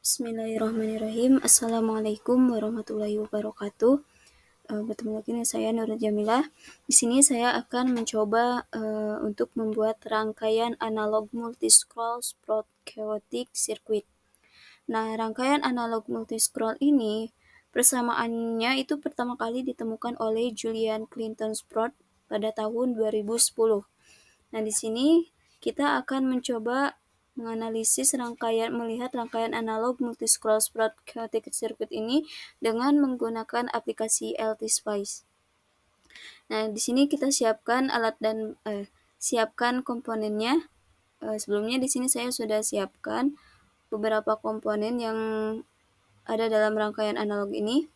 Bismillahirrahmanirrahim. Assalamualaikum warahmatullahi wabarakatuh. Bertemu lagi dengan saya Nurul Jamilah. Di sini saya akan mencoba untuk membuat rangkaian analog multi-scroll Sprout Chaotic Circuit. Nah, rangkaian analog multi-scroll ini persamaannya itu pertama kali ditemukan oleh Julian Clinton Sprout pada tahun 2010. Nah, di sini kita akan mencoba melihat rangkaian analog multi-scroll Sprout Chaotic Circuit ini dengan menggunakan aplikasi LT-Spice. Nah, di sini kita siapkan siapkan komponennya. Sebelumnya di sini saya sudah siapkan beberapa komponen yang ada dalam rangkaian analog ini.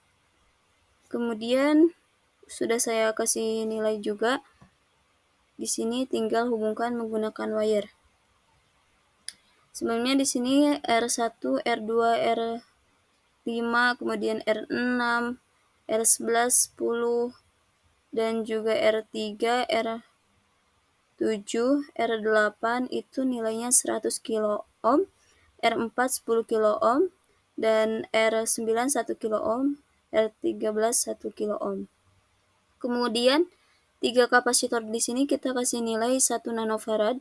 Kemudian sudah saya kasih nilai juga. Di sini tinggal hubungkan menggunakan wire. Sebelumnya di sini R1, R2, R5, kemudian R6, R11, 10, dan juga R3, R7, R8 itu nilainya 100 kilo ohm, R4 10 kilo ohm, dan R9 1 kilo ohm, R13 1 kilo ohm. Kemudian 3 kapasitor di sini kita kasih nilai 1 nanofarad.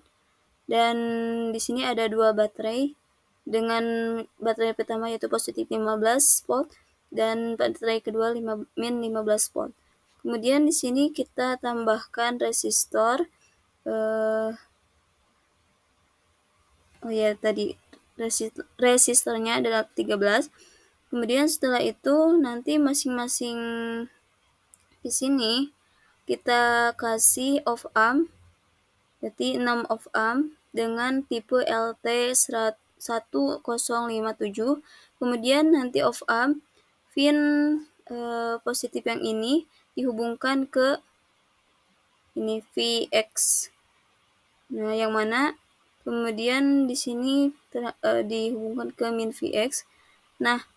Dan di sini ada 2 baterai dengan baterai pertama yaitu positif 15 volt dan baterai kedua min 15 volt. Kemudian di sini kita tambahkan resistor. Resistornya adalah 13. Kemudian setelah itu nanti masing-masing di sini kita kasih off amp. Jadi 6 off amp dengan tipe LT1057. Kemudian nanti off amp pin positif yang ini dihubungkan ke ini VX. Nah, yang mana kemudian di sini dihubungkan ke min VX. Nah,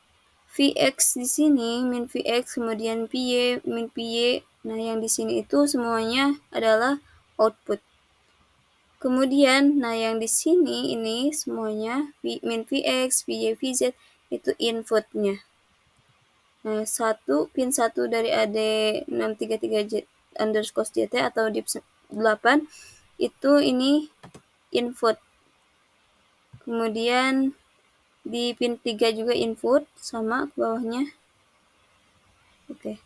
VX di sini min VX, kemudian PY min PY. Nah, yang di sini itu semuanya adalah output. Kemudian, nah yang di sini ini semuanya min VX, VY, VZ itu inputnya. Nah, pin 1 dari AD633JT atau DIP8 itu ini input. Kemudian di pin 3 juga input sama ke bawahnya. Oke.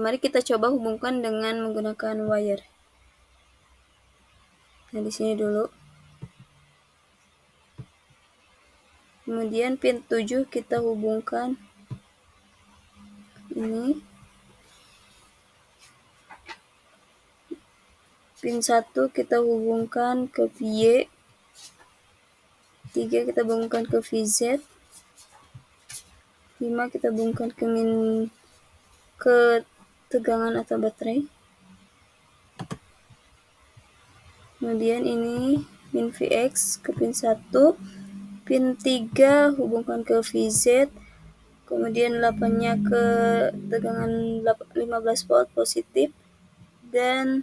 Mari kita coba hubungkan dengan menggunakan wire. Nah, di sini dulu. Kemudian pin 7 kita hubungkan ini. Pin 1 kita hubungkan ke VY. 3 kita hubungkan ke VZ. 5 kita hubungkan ke tegangan atau baterai. Kemudian ini min VX ke pin 1. Pin 3 hubungkan ke VZ. Kemudian 8-nya ke tegangan 15 volt positif. Dan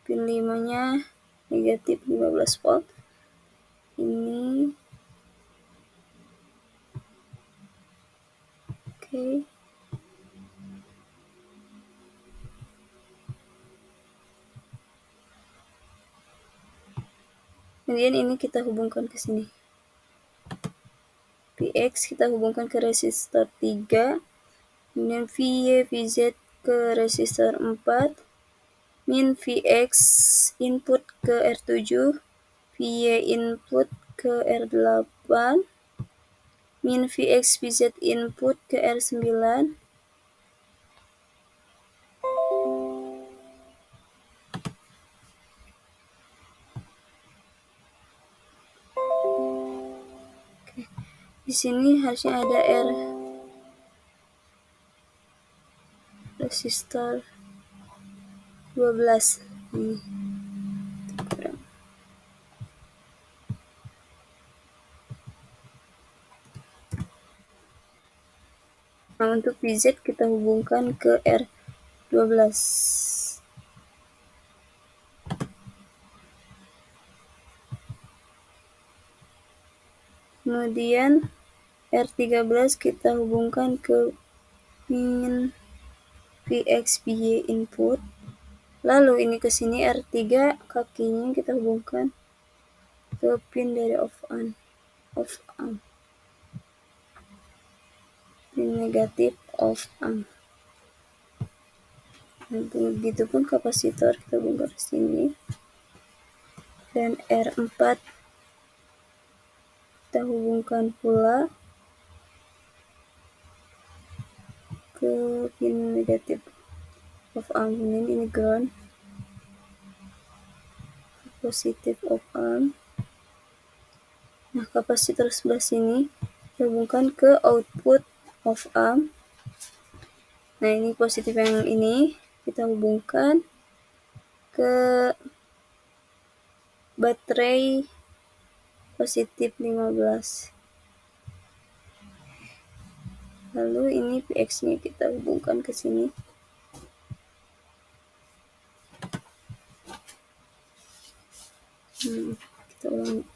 pin 5-nya negatif 15 volt. Ini oke. Kemudian ini kita hubungkan ke sini. VX kita hubungkan ke resistor 3. Kemudian VY, VZ ke resistor 4. Min VX input ke R7. VY input ke R8. Min VX, VZ input ke R9. Di sini harusnya ada resistor 12 ini. Nah, untuk VZ kita hubungkan ke R12. Kemudian R13 kita hubungkan ke pin VXBY input. Lalu ini ke sini R3 kakinya kita hubungkan ke pin dari off amp. Pin negatif off amp. Begitupun kapasitor kita hubungkan ke sini. Dan R4 kita hubungkan pula ke pin negatif of amp. Ini ground, positif of amp. Nah, kapasitor sebelah sini kita hubungkan ke output of amp. Nah, ini positif yang ini kita hubungkan ke baterai positif 15. Lalu ini PX-nya kita hubungkan ke sini. Kita ulangi.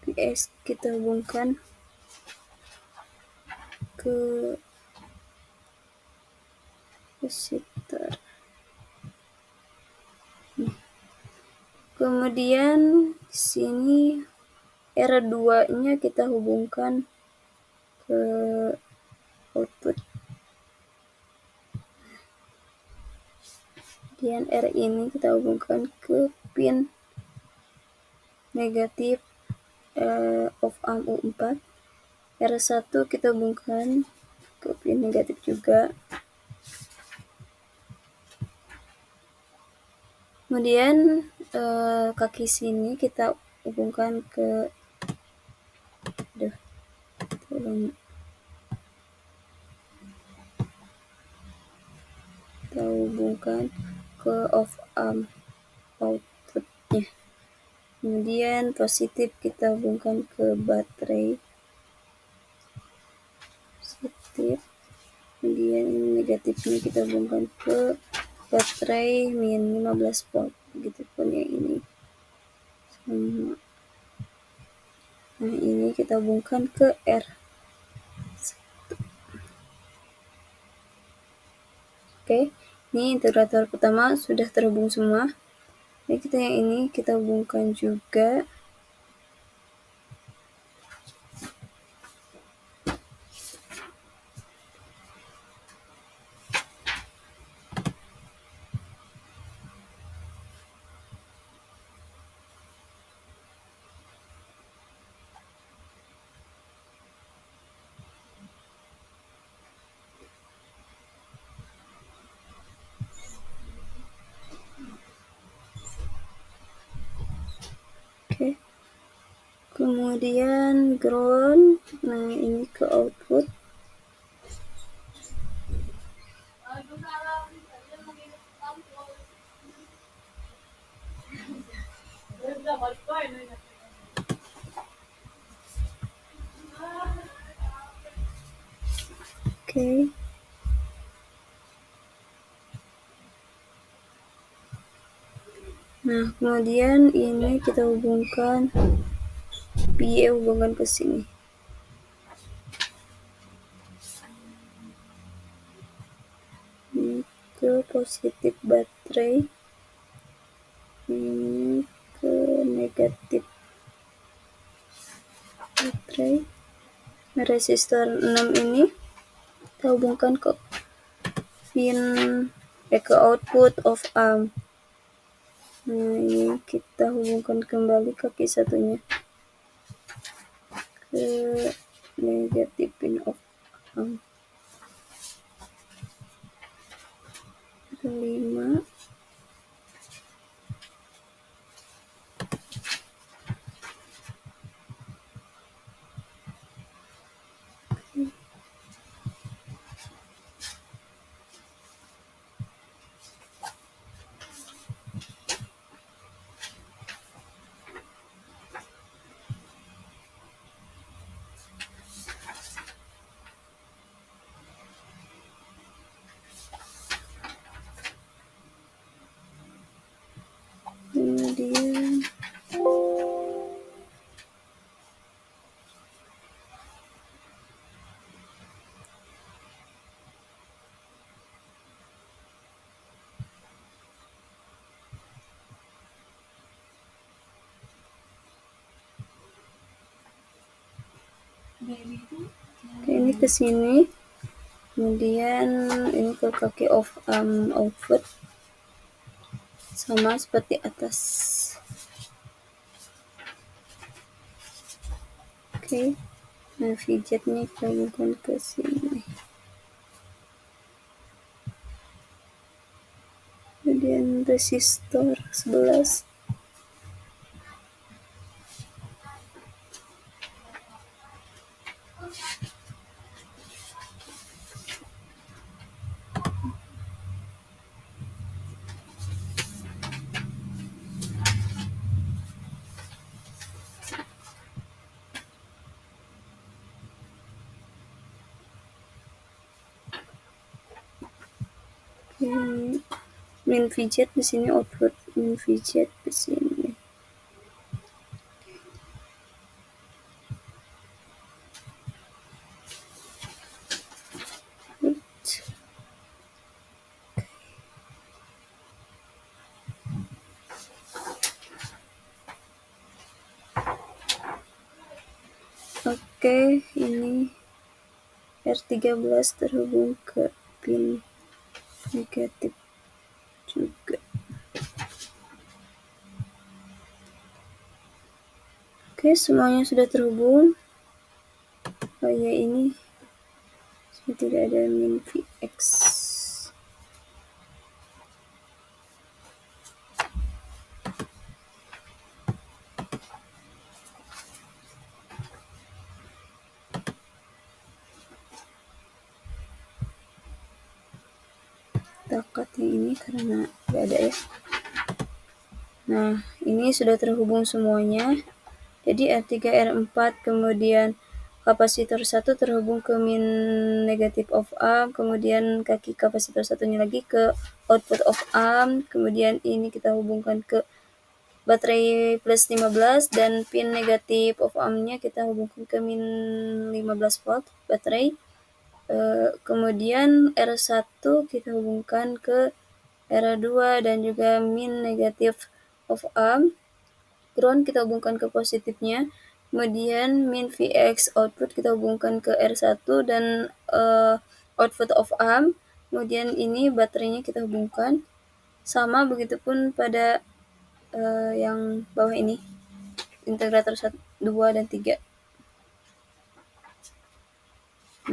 PX kita hubungkan ke resistor. Kemudian sini R2-nya kita hubungkan ke output. Kemudian R ini kita hubungkan ke pin negatif of amp U4. R1 kita hubungkan ke pin negatif juga. Kemudian kaki sini kita hubungkan ke off amp outputnya. Kemudian positif kita hubungkan ke baterai positif. Kemudian negatifnya kita hubungkan ke baterai min 15 volt. Begitupun yang ini sama. Nah, ini kita hubungkan ke R. Oke, ini integrator pertama sudah terhubung semua. Jadi kita yang ini kita hubungkan juga. Oke. Kemudian ground. Nah, ini ke output. Oke. Nah, kemudian ini kita hubungkan PA hubungkan ke sini. Ini ke positif baterai. Ini ke negatif baterai. Resistor 6 ini kita hubungkan ke pin ke output of amp. Nah, ini kita hubungkan kembali kaki satunya ke negatif pin of amp. 5. kemudian ini ke sini, kemudian ini ke kaki of arm output sama seperti atas. Oke. Nah, fidgetnya kita bukan ke sini. Kemudian resistor 11. Min fidget di sini, output min fidget di sini. Oke, ini R13 terhubung ke pin negatif juga. Oke, semuanya sudah terhubung. Oh ya, ini tidak ada min Vx. Kita cut yang ini karena tidak ada ya. Nah, ini sudah terhubung semuanya. Jadi R3, R4, kemudian kapasitor 1 terhubung ke min negatif of arm, kemudian kaki kapasitor satunya lagi ke output of arm, kemudian ini kita hubungkan ke baterai plus 15 dan pin negatif of arm-nya kita hubungkan ke min 15 volt baterai. Kemudian R1 kita hubungkan ke R2 dan juga min negatif of arm. Ground kita hubungkan ke positifnya. Kemudian min Vx output kita hubungkan ke R1 dan output of arm. Kemudian ini baterainya kita hubungkan. Sama begitupun pada yang bawah ini. Integrator 1, 2, dan 3.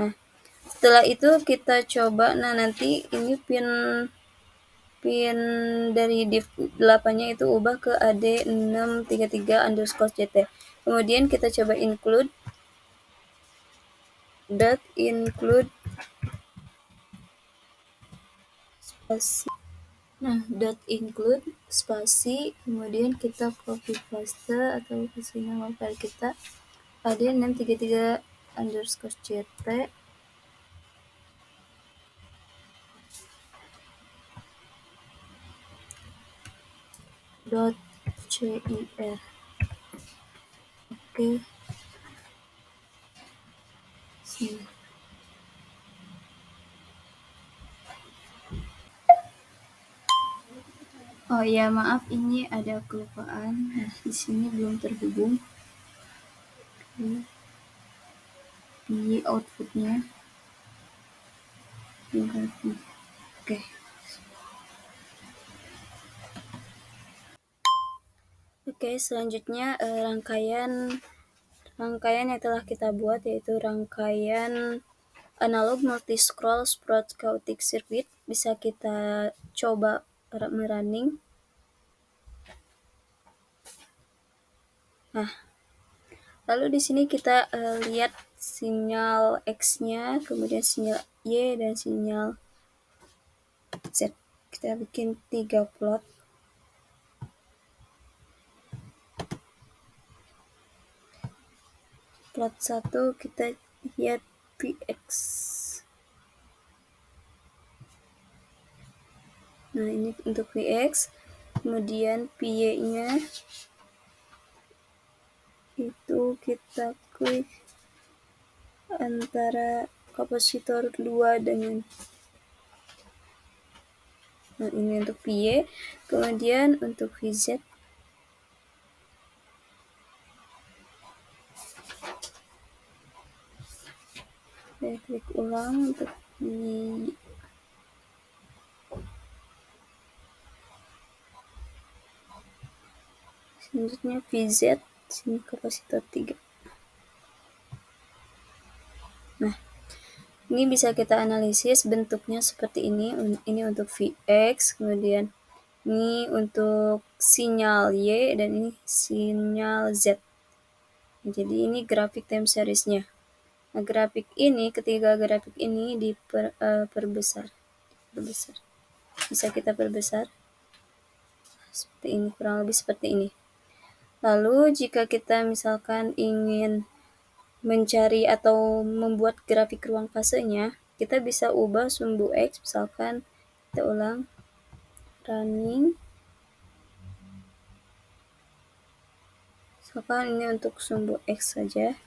Nah, setelah itu kita coba, nah nanti ini pin dari div 8-nya itu ubah ke AD633_JT. Kemudian kita coba include spasi. Nah, include spasi, kemudian kita copy paste atau kasih nama file kita AD633_JT. .cir. Oke. Sini. Oh ya, maaf, ini ada kelupaan. Nah, di sini belum terhubung di outputnya. Oke. Oke, selanjutnya rangkaian yang telah kita buat yaitu rangkaian analog multi-scroll sprout chaotic circuit. Bisa kita coba merunning. Nah, lalu di sini kita lihat sinyal X-nya, kemudian sinyal Y dan sinyal Z. Kita bikin 3 plot. Plot 1 kita lihat Vx. Nah, ini untuk Vx. kemudian PY-nya itu kita klik antara kapasitor 2 dengan ini untuk PY, kemudian untuk VZ saya klik ulang untuk selanjutnya VZ, sini kapasitor 3. Nah, ini bisa kita analisis bentuknya seperti ini. Ini untuk Vx, kemudian ini untuk sinyal Y, dan ini sinyal Z. Jadi ini grafik time seriesnya. Nah, grafik ini, ketiga grafik ini diperbesar. Bisa kita perbesar. Seperti ini, kurang lebih seperti ini. Lalu jika kita misalkan ingin mencari atau membuat grafik ruang fasenya, kita bisa ubah sumbu X, misalkan kita ulang running, misalkan ini untuk sumbu X saja.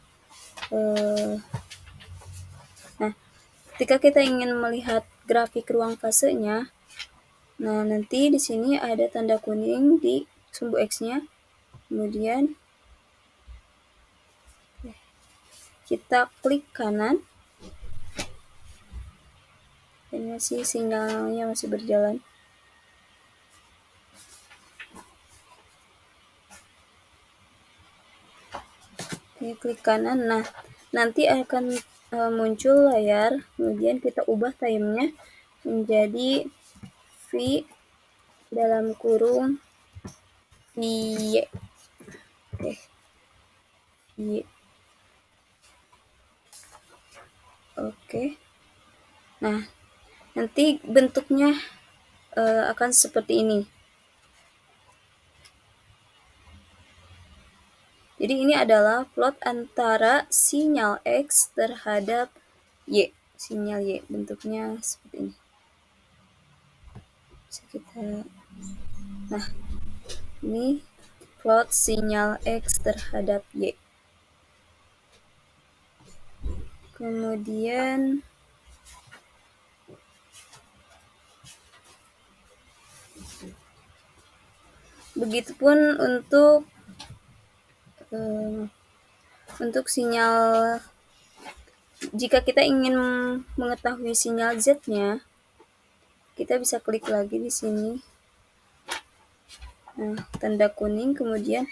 Nah, ketika kita ingin melihat grafik ruang fasenya, nah nanti di sini ada tanda kuning di sumbu X-nya, kemudian kita klik kanan, dan masih sinyalnya masih berjalan. Oke, klik kanan. Nah, nanti akan muncul layar, kemudian kita ubah time-nya menjadi V dalam kurung Y. Oke, Y. Oke. Nah, nanti bentuknya akan seperti ini. Jadi ini adalah plot antara sinyal X terhadap Y. Sinyal Y bentuknya seperti ini. Bisa kita, nah ini plot sinyal X terhadap Y. Kemudian begitupun untuk sinyal, jika kita ingin mengetahui sinyal Z-nya, kita bisa klik lagi di sini. Nah, tanda kuning, kemudian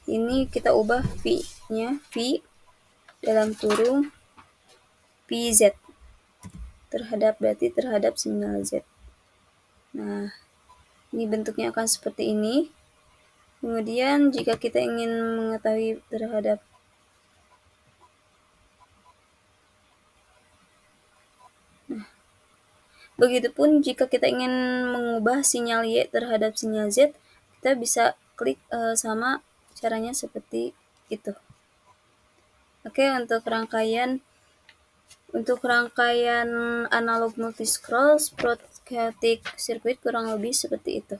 ini kita ubah V-nya, V dalam kurung PZ berarti terhadap sinyal Z. Nah, ini bentuknya akan seperti ini. Kemudian jika kita ingin mengetahui terhadap begitupun jika kita ingin mengubah sinyal Y terhadap sinyal Z, kita bisa klik sama caranya seperti itu. Oke, untuk rangkaian analog multiscroll Sprout Chaotic Circuit kurang lebih seperti itu.